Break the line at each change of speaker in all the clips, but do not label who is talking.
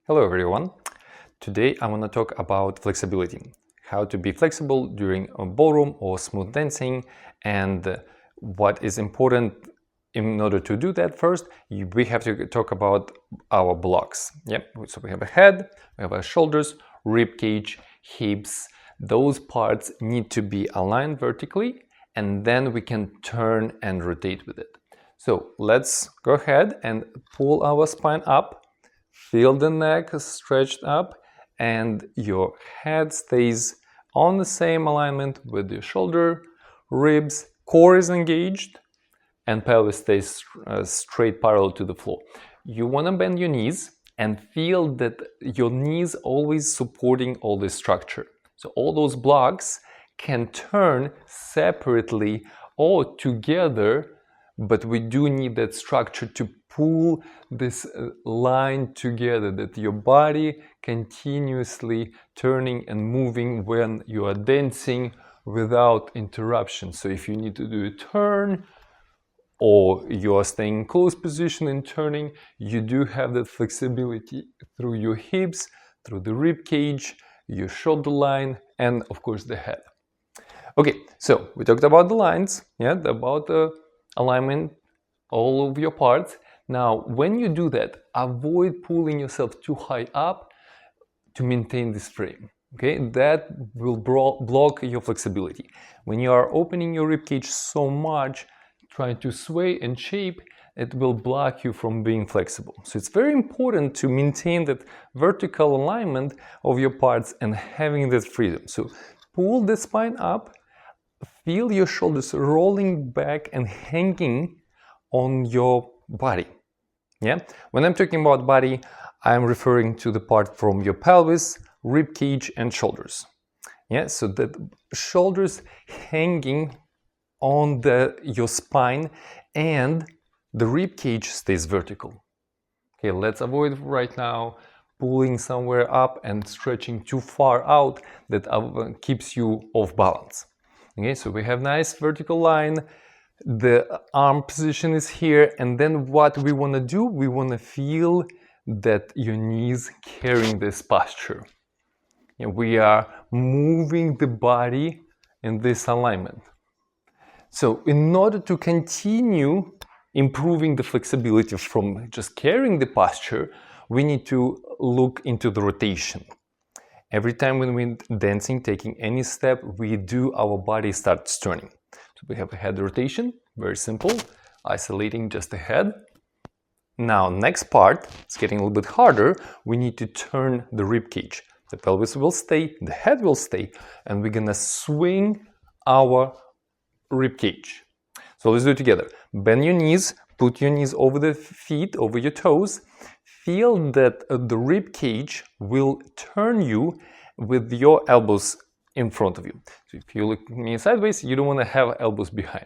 Hello everyone. Today I want to talk about flexibility, how to be flexible during a ballroom or smooth dancing, and what is important in order to do that. First, we have to talk about our blocks. So we have a head, we have our shoulders, rib cage, hips. Those parts need to be aligned vertically, and then we can turn and rotate with it. So let's go ahead and pull our spine up. Feel the neck stretched up and your head stays on the same alignment with your shoulder, ribs, core is engaged, and pelvis stays straight parallel to the floor. You want to bend your knees and feel that your knees always supporting all this structure. So all those blocks can turn separately or together, but we do need that structure to pull this line together, that your body continuously turning and moving when you are dancing without interruption. So if you need to do a turn or you are staying in close position and turning, you do have that flexibility through your hips, through the rib cage, your shoulder line, and of course the head. Okay, so we talked about the lines, about the alignment, all of your parts. Now, when you do that, avoid pulling yourself too high up to maintain this frame. Okay, that will block your flexibility. When you are opening your ribcage so much, trying to sway and shape, it will block you from being flexible. So it's very important to maintain that vertical alignment of your parts and having that freedom. So pull the spine up, feel your shoulders rolling back and hanging on your body. When I'm talking about body, I'm referring to the part from your pelvis, rib cage, and shoulders. So that shoulders hanging on your spine and the rib cage stays vertical. Okay, let's avoid right now pulling somewhere up and stretching too far out that keeps you off balance. Okay, so we have nice vertical line. The arm position is here, and then what we want to do, we want to feel that your knees carrying this posture. We are moving the body in this alignment. So in order to continue improving the flexibility from just carrying the posture, we need to look into the rotation. Every time when we're dancing, taking any step, our body starts turning. So we have a head rotation, very simple, isolating just the head. Now, next part, it's getting a little bit harder. We need to turn the rib cage. The pelvis will stay, the head will stay, and we're gonna swing our rib cage. So let's do it together. Bend your knees, put your knees over the feet, over your toes. Feel that the rib cage will turn you with your elbows in front of you. So if you look at me sideways, you don't want to have elbows behind.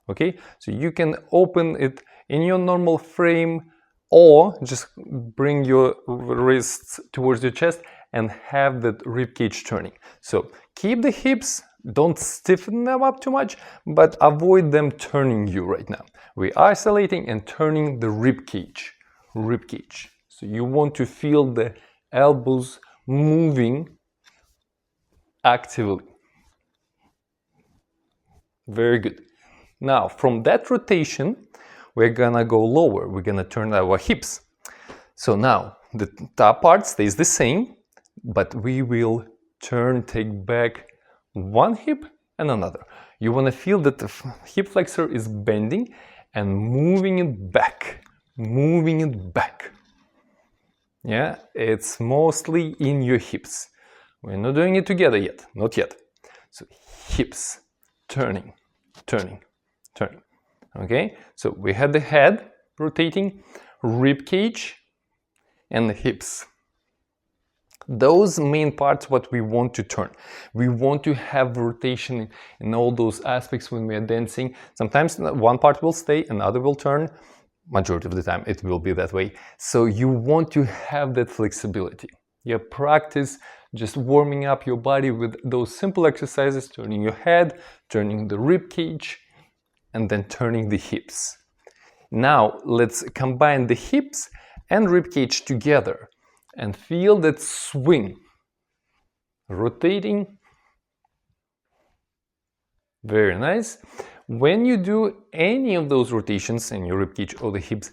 Okay, so you can open it in your normal frame or just bring your wrists towards your chest and have that rib cage turning. So keep the hips, don't stiffen them up too much, but avoid them turning you right now. We're isolating and turning the rib cage. So you want to feel the elbows moving actively. Very good. Now, from that rotation, we're gonna go lower. We're gonna turn our hips. So now, the top part stays the same, but we will take back one hip and another. You wanna feel that the hip flexor is bending and moving it back. It's mostly in your hips. We're not doing it together yet, not yet. So hips, turning. Okay, so we had the head rotating, rib cage, and the hips. Those main parts what we want to turn. We want to have rotation in all those aspects when we are dancing. Sometimes one part will stay, another will turn. Majority of the time it will be that way. So you want to have that flexibility. Practice just warming up your body with those simple exercises, turning your head, turning the rib cage, and then turning the hips. Now let's combine the hips and rib cage together. and feel that swing. Rotating. Very nice. When you do any of those rotations in your ribcage or the hips,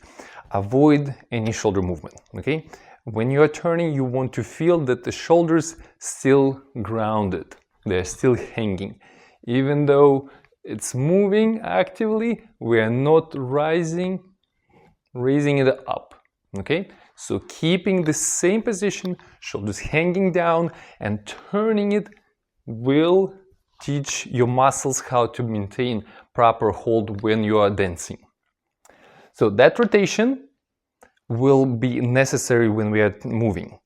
avoid any shoulder movement, okay? When you are turning, you want to feel that the shoulders still grounded. They're still hanging. Even though it's moving actively, we are not raising it up, okay? So keeping the same position, shoulders hanging down and turning it will teach your muscles how to maintain proper hold when you are dancing. So that rotation will be necessary when we are moving.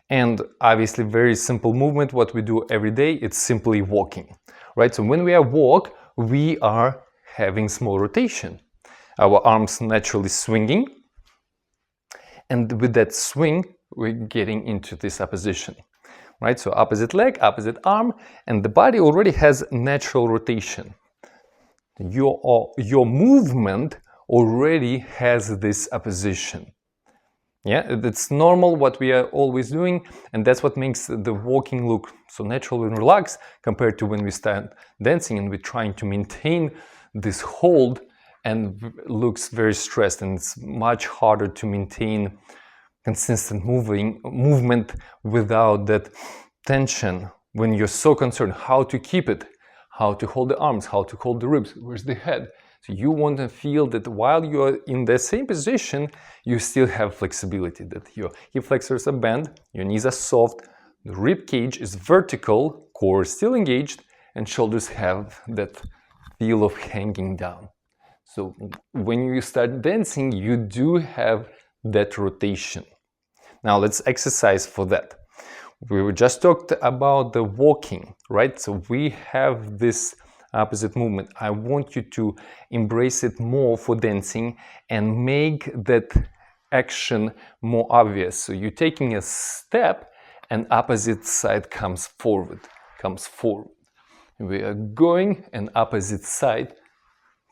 And obviously very simple movement, what we do every day, it's simply walking, right? So when we walk, we are having small rotation. Our arms naturally swinging. And with that swing, we're getting into this opposition. Right, so opposite leg, opposite arm, and the body already has natural rotation. Your movement already has this opposition. Yeah, it's normal what we are always doing, and that's what makes the walking look so natural and relaxed compared to when we start dancing and we're trying to maintain this hold and looks very stressed, and it's much harder to maintain consistent movement without that tension when you're so concerned how to keep it, how to hold the arms, how to hold the ribs, where's the head. So you want to feel that while you're in the same position, you still have flexibility, that your hip flexors are bent, your knees are soft, the rib cage is vertical, core is still engaged, and shoulders have that feel of hanging down. So when you start dancing, you do have that rotation. Now let's exercise for that. We just talked about the walking, right? So we have this opposite movement. I want you to embrace it more for dancing and make that action more obvious. So you're taking a step and opposite side comes forward. We are going and opposite side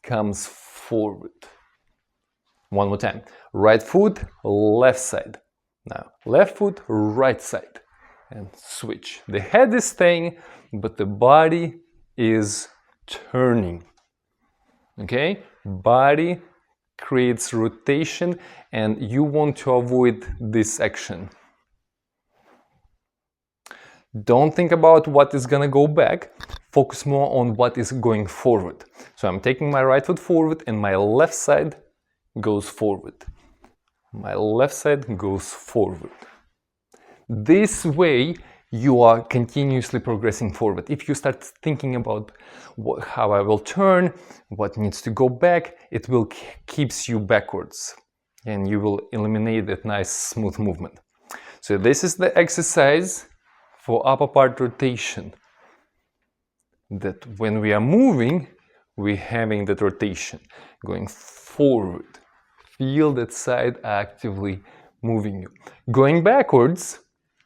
comes forward. One more time. Right foot, left side. Now, left foot, right side, and switch. The head is staying, but the body is turning. Okay? Body creates rotation, and you want to avoid this action. Don't think about what is gonna go back. Focus more on what is going forward. So I'm taking my right foot forward, and my left side goes forward. My left side goes forward. This way, you are continuously progressing forward. If you start thinking about how I will turn, what needs to go back, it will keeps you backwards, and you will eliminate that nice smooth movement. So this is the exercise for upper part rotation. That when we are moving, we're having that rotation, going forward. Feel that side actively moving you. Going backwards,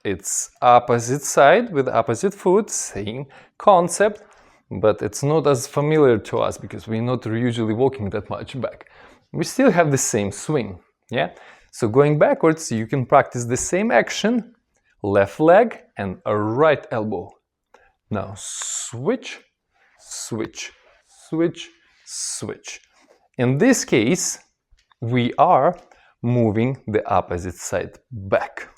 it's opposite side with opposite foot, same concept, but it's not as familiar to us because we're not usually walking that much back. We still have the same swing, yeah? So going backwards, you can practice the same action, left leg and a right elbow. Now switch, switch, switch, switch. In this case, we are moving the opposite side back.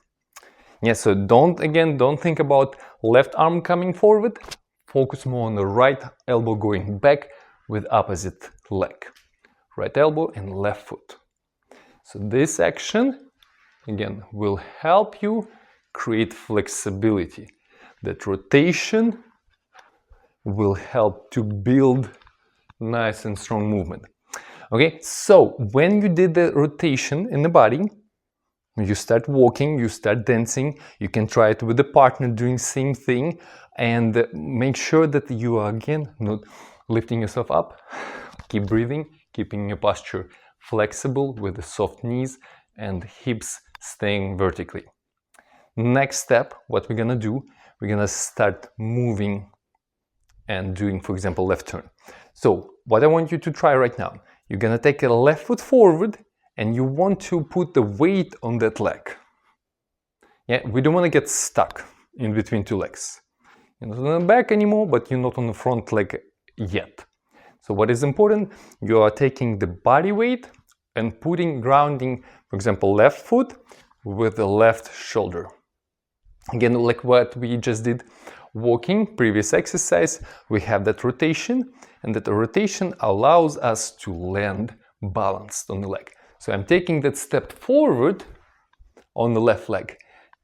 Yeah, so don't think about left arm coming forward. Focus more on the right elbow going back with opposite leg. Right elbow and left foot. So this action, again, will help you create flexibility. That rotation will help to build nice and strong movement. Okay, so when you did the rotation in the body, you start walking, you start dancing, you can try it with a partner doing same thing, and make sure that you are again not lifting yourself up. Keep breathing, keeping your posture flexible with the soft knees and hips staying vertically. Next step, what we're gonna do, we're gonna start moving and doing, for example, left turn. So what I want you to try right now, you're gonna take a left foot forward and you want to put the weight on that leg. Yeah, we don't want to get stuck in between two legs. You're not on the back anymore, but you're not on the front leg yet. So what is important, you are taking the body weight and grounding, for example, left foot with the left shoulder. Again, like what we just did walking, previous exercise, we have that rotation, and that rotation allows us to land balanced on the leg. So I'm taking that step forward on the left leg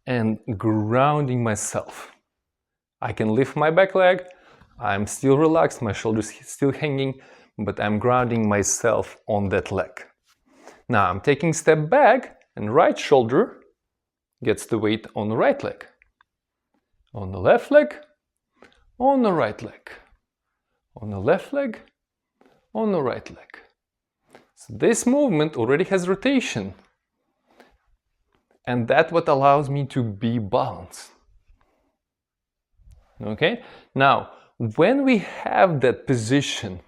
and grounding myself. I can lift my back leg, I'm still relaxed, my shoulders still hanging, but I'm grounding myself on that leg. Now I'm taking step back and right shoulder gets the weight on the right leg. On the left leg, on the right leg. On the left leg, on the right leg. So this movement already has rotation. And that's what allows me to be balanced. Okay? Now, when we have that position,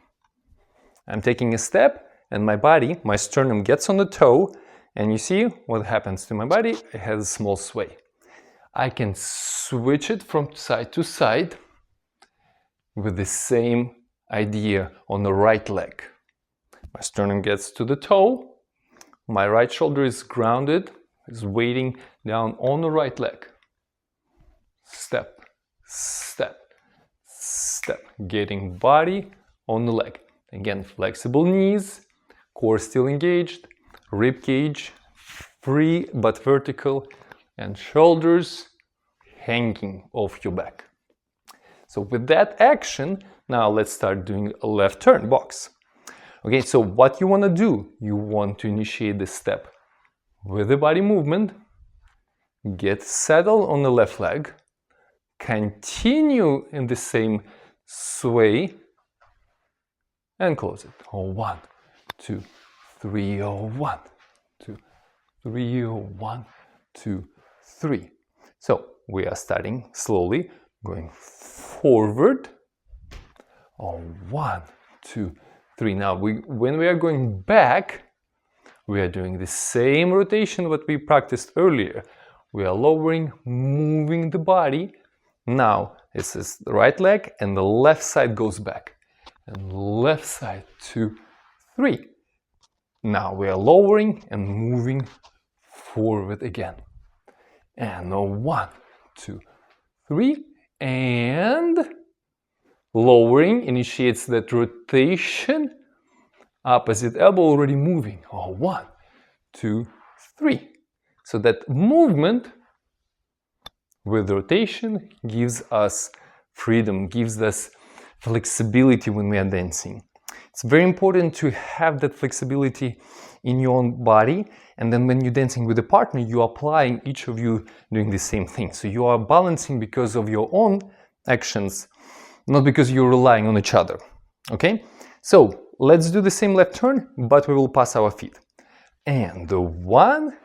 I'm taking a step and my body, my sternum gets on the toe, and you see what happens to my body? It has a small sway. I can switch it from side to side with the same idea on the right leg. My sternum gets to the toe, my right shoulder is grounded, is weighting down on the right leg. Step, step, step, getting body on the leg. Again, flexible knees, core still engaged, rib cage free but vertical, and shoulders hanging off your back. So with that action, now let's start doing a left turn box. Okay, so what you want to do, you want to initiate the step with the body movement, get settled on the left leg, continue in the same sway, and close it. 1, 2, 3, 1, 2, 3, 1, 2, 3. So we are starting slowly, going forward. 1, 2, 3. Now, when we are going back, we are doing the same rotation what we practiced earlier. We are lowering, moving the body. Now, this is the right leg and the left side goes back. And left side, 2, 3. Now we are lowering and moving forward again. And 1, 2, 3. And lowering initiates that rotation. Opposite elbow already moving. 1, 2, 3. So that movement with rotation gives us freedom, gives us flexibility when we are dancing. It's very important to have that flexibility in your own body, and then when you're dancing with a partner, you're applying, each of you doing the same thing. So you are balancing because of your own actions, not because you're relying on each other. Okay? So let's do the same left turn, but we will pass our feet. And 1,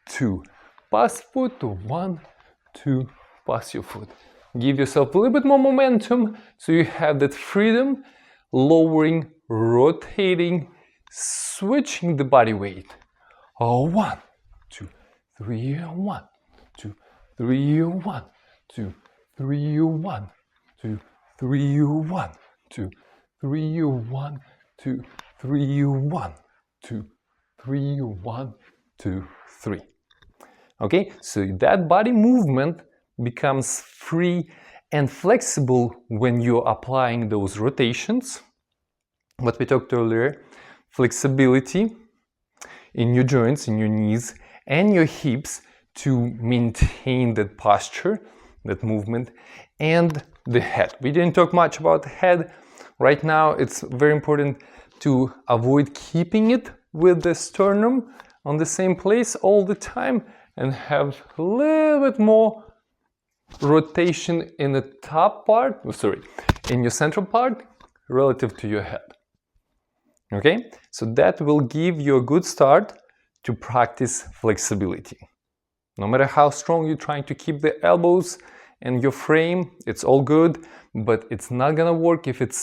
2, pass foot, 1, 2, pass your foot. Give yourself a little bit more momentum so you have that freedom, lowering, rotating, switching the body weight. 1, 2, 3, 1, 2, 3, 1, 2, 3, 1, 2, 3, 1, 2, 3, 1, 2, 3, 1, 2, 3, 1, 2, 3. Okay, so that body movement becomes free and flexible when you're applying those rotations. What we talked earlier, flexibility in your joints, in your knees and your hips to maintain that posture, that movement, and the head. We didn't talk much about the head. Right now, it's very important to avoid keeping it with the sternum on the same place all the time and have a little bit more rotation in the top part, in your central part relative to your head. Okay, so that will give you a good start to practice flexibility. No matter how strong you're trying to keep the elbows and your frame, it's all good, but it's not gonna work if it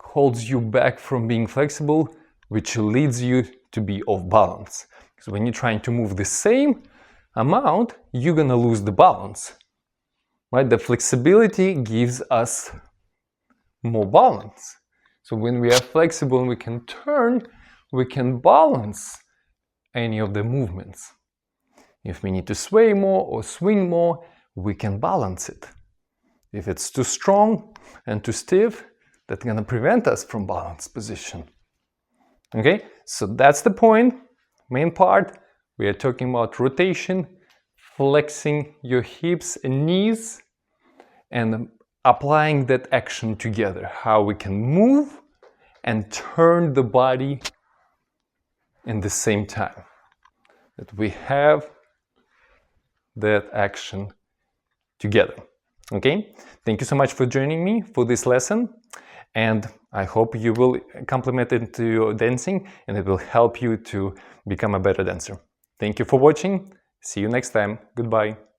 holds you back from being flexible, which leads you to be off balance. Because when you're trying to move the same amount, you're gonna lose the balance, right? The flexibility gives us more balance. So when we are flexible, we can turn, we can balance any of the movements. If we need to sway more or swing more, we can balance it. If it's too strong and too stiff, that's gonna prevent us from balanced position. Okay, so that's the point, main part. We are talking about rotation, flexing your hips and knees, and applying that action together. How we can move and turn the body in the same time. That we have that action together. Okay, thank you so much for joining me for this lesson, and I hope you will implement it into your dancing and it will help you to become a better dancer. Thank you for watching. See you next time. Goodbye.